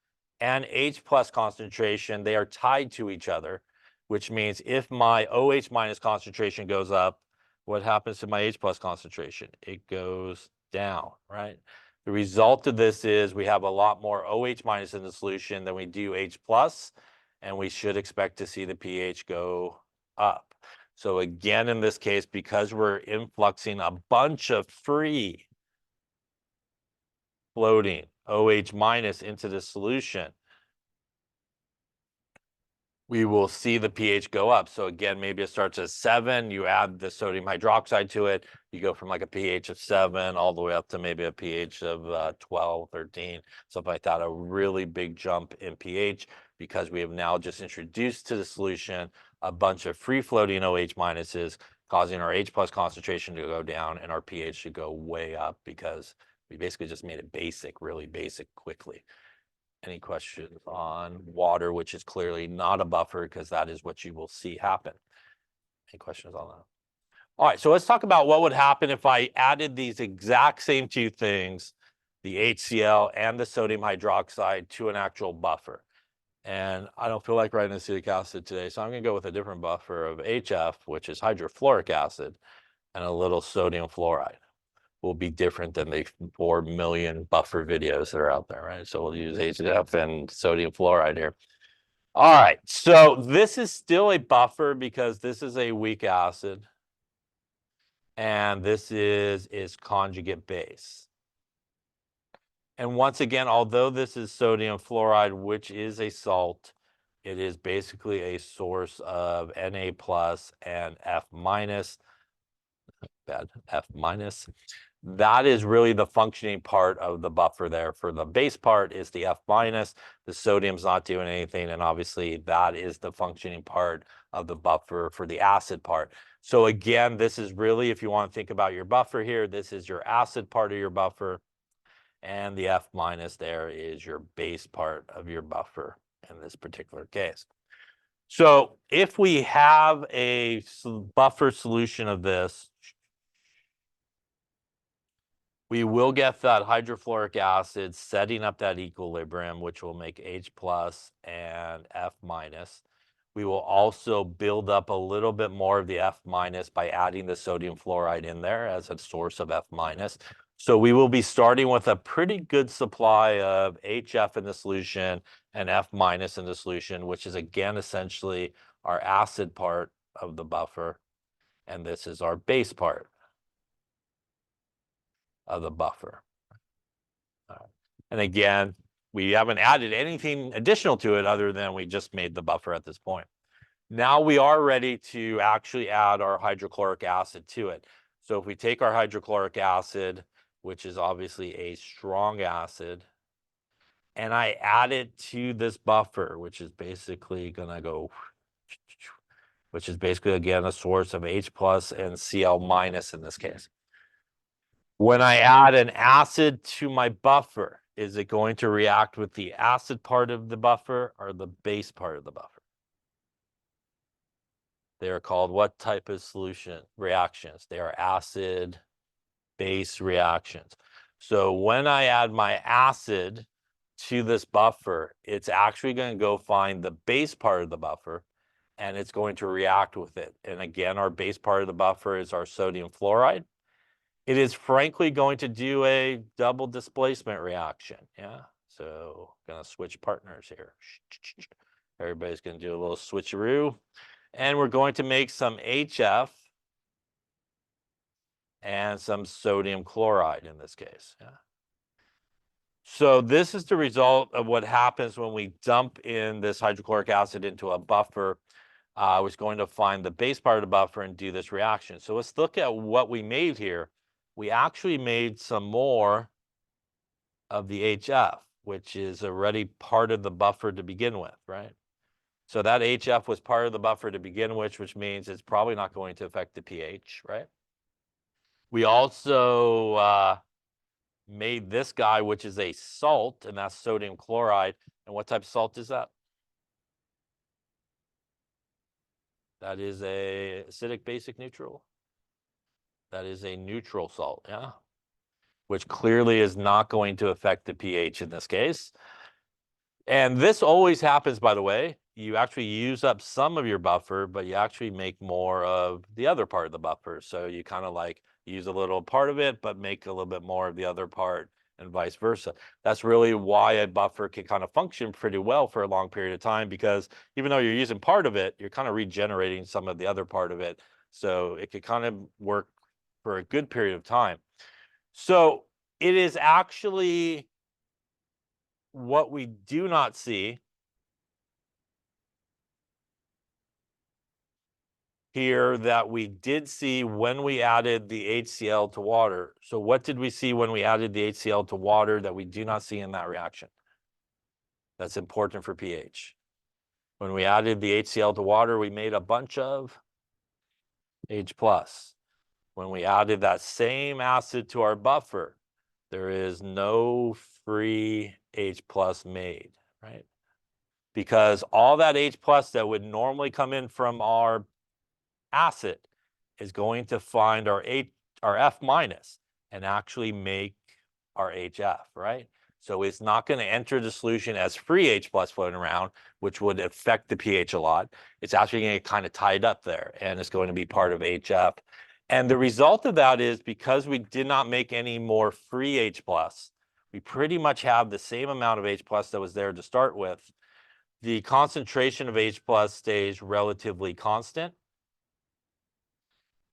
and H plus concentration, they are tied to each other, which means if my OH minus concentration goes up, what happens to my H plus concentration? It goes down, right? The result of this is we have a lot more OH minus in the solution than we do H plus, and we should expect to see the pH go up. So again, in this case, because we're influxing a bunch of free floating OH minus into the solution, we will see the pH go up. So again, maybe it starts at 7, you add the sodium hydroxide to it, you go from like a pH of 7 all the way up to maybe a pH of 12, 13, something like that, a really big jump in pH because we have now just introduced to the solution a bunch of free floating OH minuses, causing our H plus concentration to go down and our pH should go way up because we basically just made it basic, really basic quickly. Any questions on water, which is clearly not a buffer because that is what you will see happen? Any questions on that? All right, so let's talk about what would happen if I added these exact same two things, the HCl and the sodium hydroxide, to an actual buffer. And I don't feel like writing acetic acid today, so I'm going to go with a different buffer of HF, which is hydrofluoric acid, and a little sodium fluoride. Will be different than the 4 million buffer videos that are out there, right? So we'll use HF and sodium fluoride here. All right, so this is still a buffer because this is a weak acid. And this is its conjugate base. And once again, although this is sodium fluoride, which is a salt, it is basically a source of Na plus and F minus. Bad, F minus. That is really the functioning part of the buffer there. For the base part is the F minus. The sodium's not doing anything. And obviously that is the functioning part of the buffer for the acid part. So again, this is really, if you want to think about your buffer here, this is your acid part of your buffer. And the F minus there is your base part of your buffer in this particular case. So if we have a buffer solution of this, we will get that hydrofluoric acid setting up that equilibrium, which will make H plus and F minus. We will also build up a little bit more of the F minus by adding the sodium fluoride in there as a source of F minus. So we will be starting with a pretty good supply of HF in the solution and F minus in the solution, which is again essentially our acid part of the buffer. And this is our base part of the buffer. And again, we haven't added anything additional to it other than we just made the buffer at this point. Now we are ready to actually add our hydrochloric acid to it. So if we take our hydrochloric acid, which is obviously a strong acid, and I add it to this buffer, which is basically gonna go, which is basically again a source of H plus and Cl minus in this case. When I add an acid to my buffer, is it going to react with the acid part of the buffer or the base part of the buffer? They are called what type of solution reactions? They are acid base reactions. So when I add my acid to this buffer, it's actually going to go find the base part of the buffer and it's going to react with it. And again, our base part of the buffer is our sodium fluoride. It is frankly going to do a double displacement reaction. Yeah. So gonna switch partners here. Everybody's gonna do a little switcheroo. And we're going to make some HF and some sodium chloride in this case. Yeah. So this is the result of what happens when we dump in this hydrochloric acid into a buffer. I was going to find the base part of the buffer and do this reaction. So let's look at what we made here. We actually made some more of the HF, which is already part of the buffer to begin with, right? So that HF was part of the buffer to begin with, which means it's probably not going to affect the pH, right? We also made this guy, which is a salt, and that's sodium chloride. And what type of salt is that? That is a acidic, basic, neutral. That is a neutral salt, yeah, which clearly is not going to affect the pH in this case. And this always happens, by the way. You actually use up some of your buffer, but you actually make more of the other part of the buffer. So you kind of like use a little part of it, but make a little bit more of the other part and vice versa. That's really why a buffer can kind of function pretty well for a long period of time, because even though you're using part of it, you're kind of regenerating some of the other part of it. So it could kind of work for a good period of time. So it is actually what we do not see here that we did see when we added the HCl to water. So what did we see when we added the HCl to water that we do not see in that reaction? That's important for pH. When we added the HCl to water, we made a bunch of H plus. When we added that same acid to our buffer, there is no free H plus made, right? Because all that H plus that would normally come in from our acid is going to find our F minus and actually make our HF, right? So it's not going to enter the solution as free H plus floating around, which would affect the pH a lot. It's actually going to get kind of tied up there, and it's going to be part of HF. And the result of that is because we did not make any more free H plus, we pretty much have the same amount of H plus that was there to start with. The concentration of H plus stays relatively constant,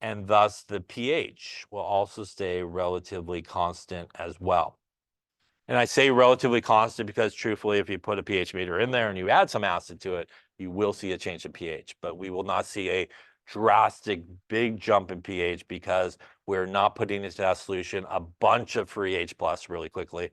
and thus the pH will also stay relatively constant as well. And I say relatively constant because truthfully, if you put a pH meter in there and you add some acid to it, you will see a change in pH, but we will not see a drastic big jump in pH because we're not putting into that solution a bunch of free H plus really quickly.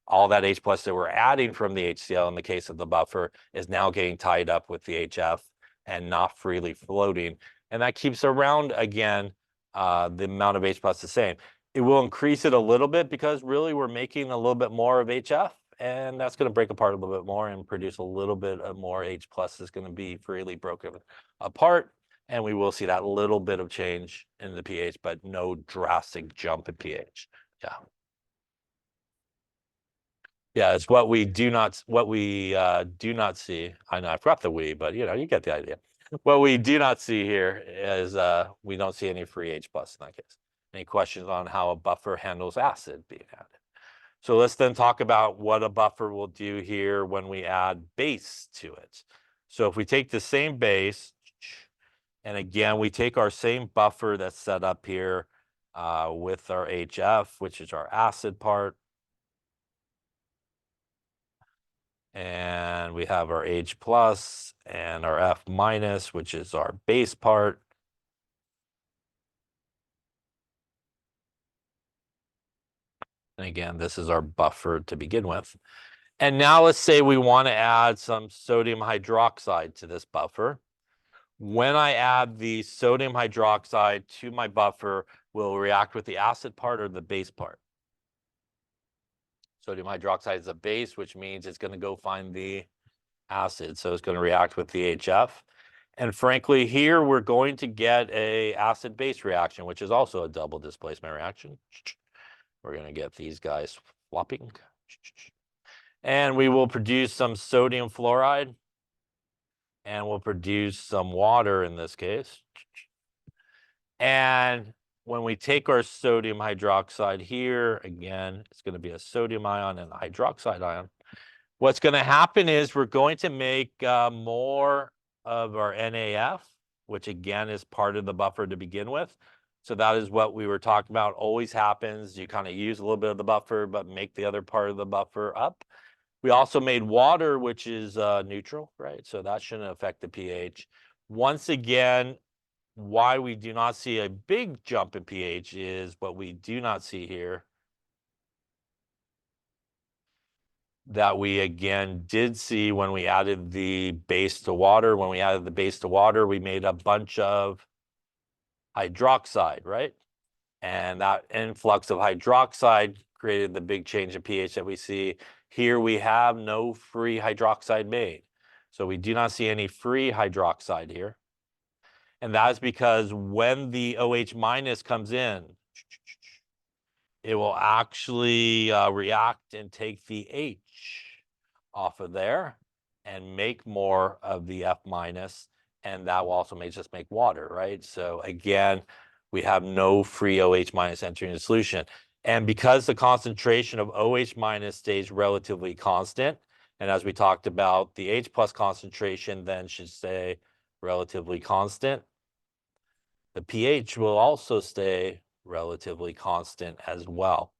All that H plus that we're adding from the HCl in the case of the buffer is now getting tied up with the HF and not freely floating. And that keeps around, again, the amount of H plus the same. It will increase it a little bit because really we're making a little bit more of HF, and that's going to break apart a little bit more and produce a little bit of more H plus is going to be freely broken apart. And we will see that little bit of change in the pH, but no drastic jump in pH. Yeah. Yeah, it's what we do not see. I know I forgot the we, but you get the idea. What we do not see here is we don't see any free H plus in that case. Any questions on how a buffer handles acid being added? So let's then talk about what a buffer will do here when we add base to it. So if we take the same base, and again, we take our same buffer that's set up here with our HF, which is our acid part. And we have our H plus and our F minus, which is our base part. And again, this is our buffer to begin with. And now let's say we want to add some sodium hydroxide to this buffer. When I add the sodium hydroxide to my buffer, will it react with the acid part or the base part? Sodium hydroxide is a base, which means it's going to go find the acid. So it's going to react with the HF. And frankly, here we're going to get a acid-base reaction, which is also a double displacement reaction. We're going to get these guys flopping. And we will produce some sodium fluoride. And we'll produce some water in this case. And when we take our sodium hydroxide here, again, it's going to be a sodium ion and a hydroxide ion. What's going to happen is we're going to make more of our NAF, which again is part of the buffer to begin with. So that is what we were talking about. Always happens. You kind of use a little bit of the buffer, but make the other part of the buffer up. We also made water, which is neutral, right? So that shouldn't affect the pH. Once again, why we do not see a big jump in pH is what we do not see here. That we again did see when we added the base to water. When we added the base to water, we made a bunch of hydroxide, right? And that influx of hydroxide created the big change in pH that we see. Here we have no free hydroxide made. So we do not see any free hydroxide here. And that is because when the OH minus comes in, it will actually react and take the H off of there and make more of the F minus, and that will also just make water, right? So again, we have no free OH minus entering the solution. And because the concentration of OH minus stays relatively constant, and as we talked about, the H plus concentration then should stay relatively constant, the pH will also stay relatively constant as well.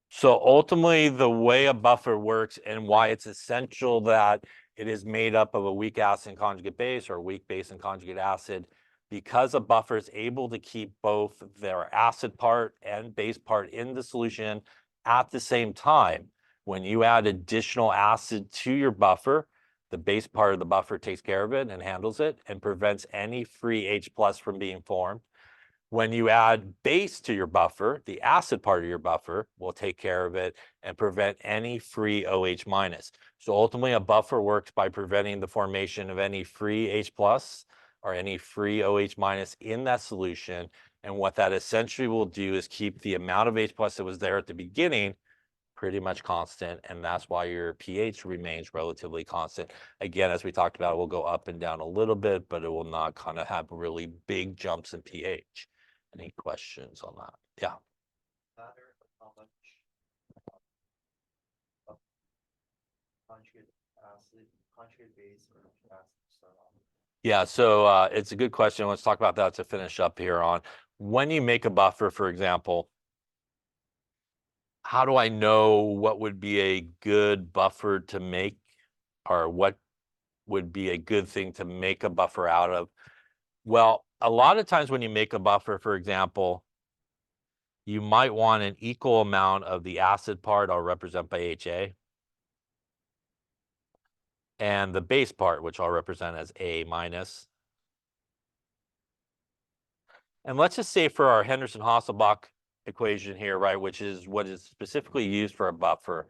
So ultimately, the way a buffer works and why it's essential that it is made up of a weak acid and conjugate base or weak base and conjugate acid, because a buffer is able to keep both their acid part and base part in the solution at the same time. When you add additional acid to your buffer, the base part of the buffer takes care of it and handles it and prevents any free H plus from being formed. When you add base to your buffer, the acid part of your buffer will take care of it and prevent any free OH minus. So ultimately, a buffer works by preventing the formation of any free H plus or any free OH minus in that solution. And what that essentially will do is keep the amount of H plus that was there at the beginning pretty much constant, and that's why your pH remains relatively constant. Again, as we talked about, it will go up and down a little bit, but it will not kind of have really big jumps in pH. Any questions on that? Yeah. Matter of how much of conjugate acid, conjugate base, or acid start off? Yeah, so it's a good question. Let's talk about that to finish up here on. When you make a buffer, for example, how do I know what would be a good buffer to make, or what would be a good thing to make a buffer out of? Well, a lot of times when you make a buffer, for example, you might want an equal amount of the acid part, I'll represent by HA, and the base part, which I'll represent as A minus. And let's just say for our Henderson-Hasselbalch equation here, right, which is what is specifically used for a buffer,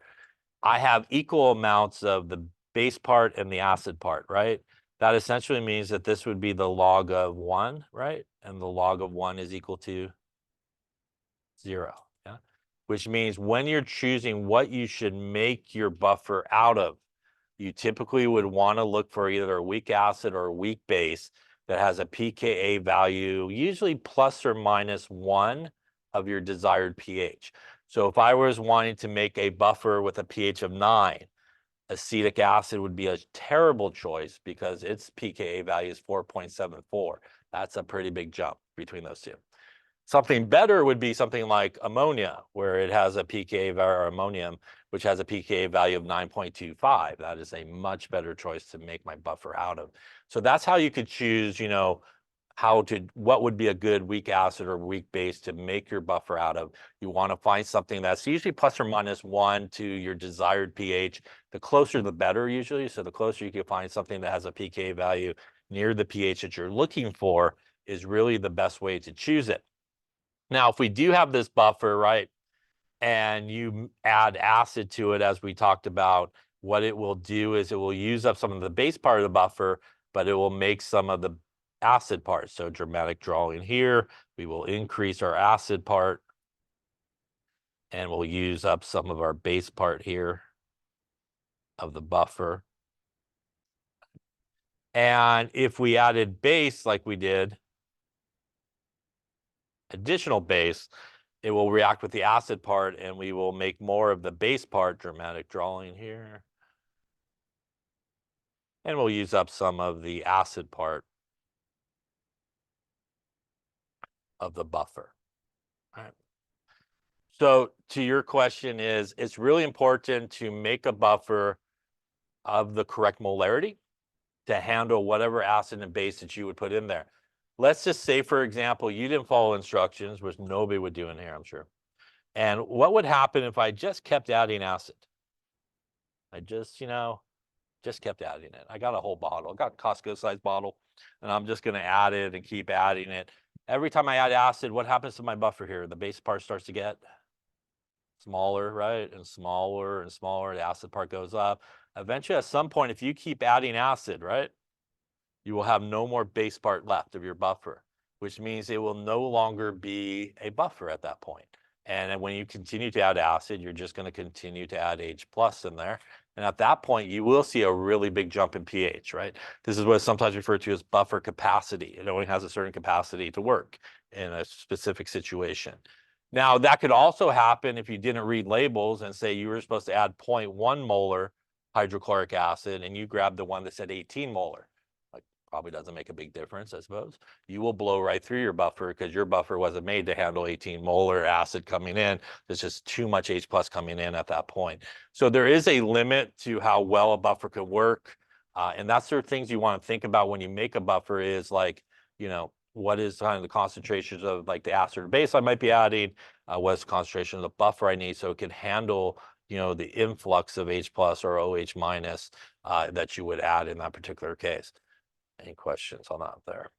I have equal amounts of the base part and the acid part, right? That essentially means that this would be the log of 1, right? And the log of 1 is equal to 0, yeah? Which means when you're choosing what you should make your buffer out of, you typically would want to look for either a weak acid or a weak base that has a pKa value, usually plus or minus 1 of your desired pH. So if I was wanting to make a buffer with a pH of 9, acetic acid would be a terrible choice because its pKa value is 4.74. That's a pretty big jump between those two. Something better would be something like ammonia, where it has a pKa, or ammonium, which has a pKa value of 9.25. That is a much better choice to make my buffer out of. So that's how you could choose, you know, what would be a good weak acid or weak base to make your buffer out of. You want to find something that's usually plus or minus 1 to your desired pH. The closer, the better usually. So the closer you can find something that has a pKa value near the pH that you're looking for is really the best way to choose it. Now, if we do have this buffer, right, and you add acid to it, as we talked about, what it will do is it will use up some of the base part of the buffer, but it will make some of the acid part. So dramatic drawing here, we will increase our acid part, and we'll use up some of our base part here of the buffer. And if we added base like we did, additional base, it will react with the acid part, and we will make more of the base part, dramatic drawing here. And we'll use up some of the acid part of the buffer. All right. So to your question is, it's really important to make a buffer of the correct molarity to handle whatever acid and base that you would put in there. Let's just say, for example, you didn't follow instructions, which nobody would do in here, I'm sure. And what would happen if I just kept adding acid? I just, just kept adding it. I got a whole bottle, I got a Costco size bottle, and I'm just going to add it and keep adding it. Every time I add acid, what happens to my buffer here? The base part starts to get smaller, right? And smaller and smaller. The acid part goes up. Eventually, at some point, if you keep adding acid, right, you will have no more base part left of your buffer, which means it will no longer be a buffer at that point. And when you continue to add acid, you're just going to continue to add H plus in there. And at that point, you will see a really big jump in pH, right? This is what is sometimes referred to as buffer capacity. It only has a certain capacity to work in a specific situation. Now, that could also happen if you didn't read labels and say you were supposed to add 0.1 molar hydrochloric acid and you grabbed the one that said 18 molar. Probably doesn't make a big difference, I suppose. You will blow right through your buffer because your buffer wasn't made to handle 18 molar acid coming in. There's just too much H plus coming in at that point. So there is a limit to how well a buffer can work. And that's sort of things you want to think about when you make a buffer is like, what is kind of the concentrations of like the acid or base I might be adding? What's the concentration of the buffer I need so it can handle you know, the influx of H plus or OH minus that you would add in that particular case. Any questions on that there?